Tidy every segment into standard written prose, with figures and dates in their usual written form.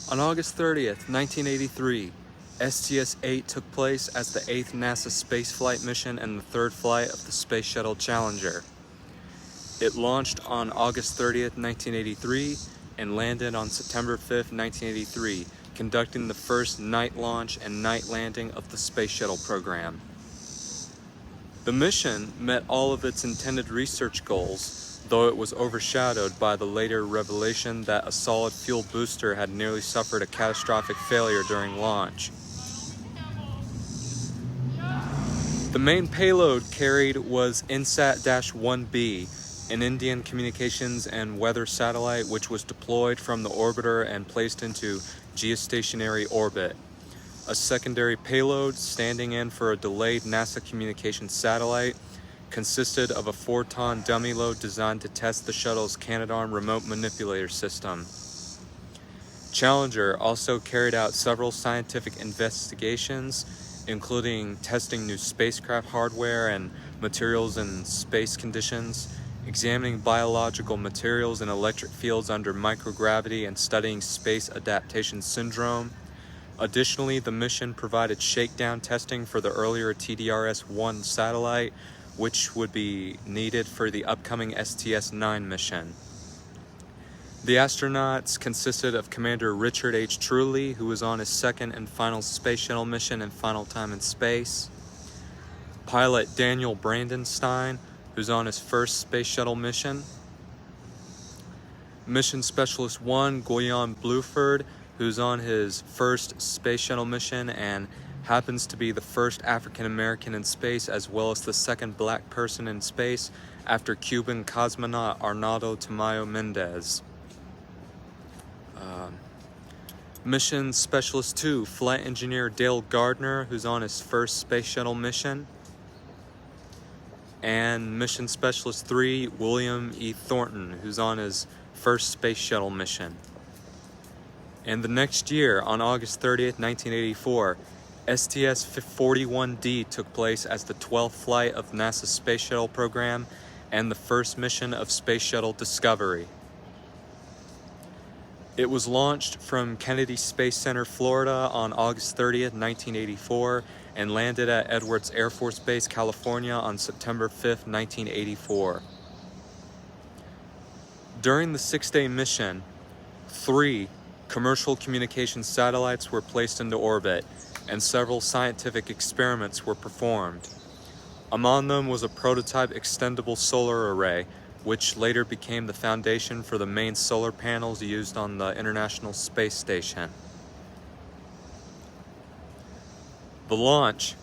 On August 30th, 1983, STS-8 took place as the 8th NASA spaceflight mission and the 3rd flight of the Space Shuttle Challenger. It launched on August 30th, 1983 and landed on September 5th, 1983, conducting the first night launch and night landing of the Space Shuttle program. The mission met all of its intended research goals, though it was overshadowed by the later revelation that a solid fuel booster had nearly suffered a catastrophic failure during launch. The main payload carried was INSAT-1B, an Indian communications and weather satellite which was deployed from the orbiter and placed into geostationary orbit. A secondary payload, standing in for a delayed NASA communications satellite, consisted of a 4-ton dummy load designed to test the shuttle's Canadarm remote manipulator system. Challenger also carried out several scientific investigations, including testing new spacecraft hardware and materials in space conditions, examining biological materials and electric fields under microgravity, and studying space adaptation syndrome. Additionally, the mission provided shakedown testing for the earlier TDRS-1 satellite, which would be needed for the upcoming STS-9 mission. The astronauts consisted of Commander Richard H. Truly, who was on his second and final space shuttle mission and final time in space, pilot Daniel Brandenstein, who's on his first space shuttle mission, Mission Specialist 1 Guion Bluford, who's on his first space shuttle mission and happens to be the first African American in space, as well as the second black person in space after Cuban cosmonaut Arnaldo Tamayo Mendez. Mission Specialist 2 Flight Engineer Dale Gardner, who's on his first space shuttle mission, and Mission Specialist 3 William E. Thornton, who's on his first space shuttle mission. And the next year, on August 30th, 1984, STS-41D took place as the 12th flight of NASA's Space Shuttle program and the first mission of Space Shuttle Discovery. It was launched from Kennedy Space Center, Florida on August 30th, 1984, and landed at Edwards Air Force Base, California on September 5th, 1984. During the 6-day mission, 3 commercial communications satellites were placed into orbit, and several scientific experiments were performed. Among them was a prototype extendable solar array, which later became the foundation for the main solar panels used on the International Space Station. The launch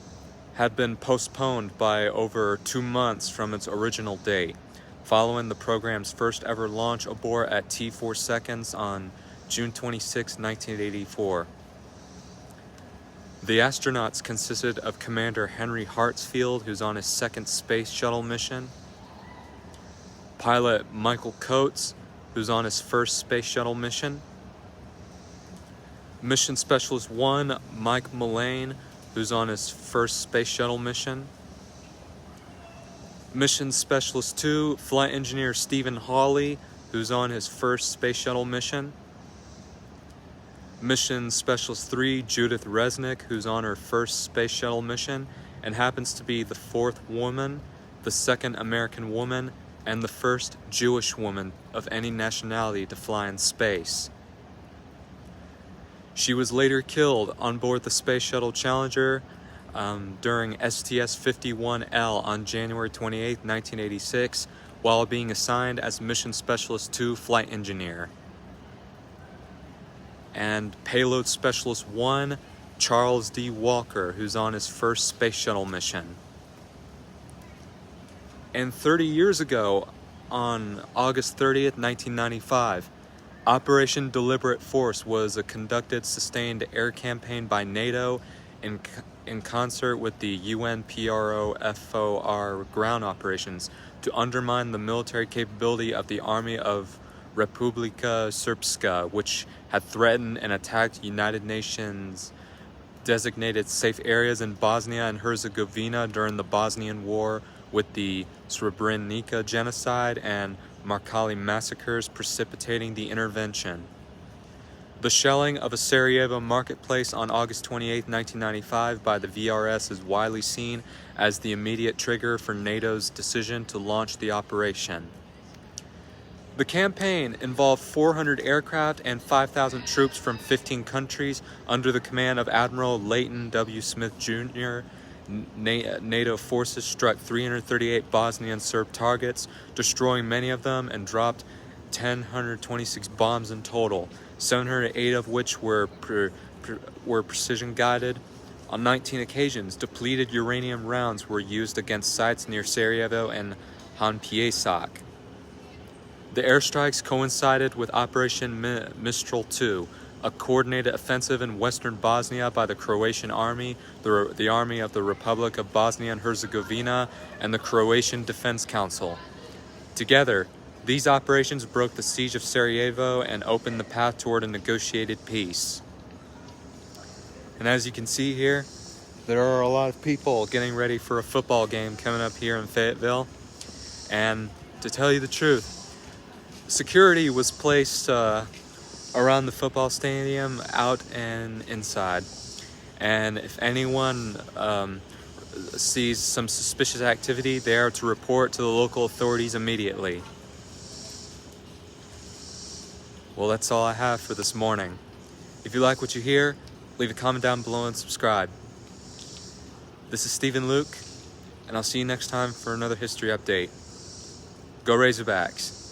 had been postponed by over 2 months from its original date, following the program's first ever launch abort at T4 seconds on June 26, 1984. The astronauts consisted of Commander Henry Hartsfield, who's on his second space shuttle mission, pilot Michael Coates, who's on his first space shuttle mission, Mission Specialist 1 Mike Mullane, who's on his first space shuttle mission, Mission Specialist 2 Flight Engineer Stephen Hawley, who's on his first space shuttle mission, Mission Specialist 3 Judith Resnick, who's on her first space shuttle mission and happens to be the 4th woman, the 2nd American woman, and the first Jewish woman of any nationality to fly in space. She was later killed on board the Space Shuttle Challenger during STS-51L on January 28, 1986, while being assigned as Mission Specialist 2 Flight Engineer. And Payload Specialist 1 Charles D. Walker, who's on his first Space Shuttle mission. And 30 years ago, on August 30th, 1995, Operation Deliberate Force was a conducted sustained air campaign by NATO in concert with the UNPROFOR ground operations to undermine the military capability of the Army of Republika Srpska, which had threatened and attacked United Nations designated safe areas in Bosnia and Herzegovina during the Bosnian War, with the Srebrenica genocide and Markali massacres precipitating the intervention. The shelling of a Sarajevo marketplace on August 28, 1995 by the VRS is widely seen as the immediate trigger for NATO's decision to launch the operation. The campaign involved 400 aircraft and 5,000 troops from 15 countries under the command of Admiral Leighton W. Smith Jr. NATO forces struck 338 Bosnian Serb targets, destroying many of them, and dropped 1,026 bombs in total, 708 of which were precision guided. On 19 occasions, depleted uranium rounds were used against sites near Sarajevo and Han Piesak. The airstrikes coincided with Operation Mistral II, a coordinated offensive in western Bosnia by the Croatian Army, the Army of the Republic of Bosnia and Herzegovina, and the Croatian Defense Council. Together, these operations broke the siege of Sarajevo and opened the path toward a negotiated peace. And as you can see here, there are a lot of people getting ready for a football game coming up here in Fayetteville. And to tell you the truth, security was placed around the football stadium, out and inside. And if anyone sees some suspicious activity, they are to report to the local authorities immediately. Well, that's all I have for this morning. If you like what you hear, leave a comment down below and subscribe. This is Stephen Luke, and I'll see you next time for another history update. Go Razorbacks!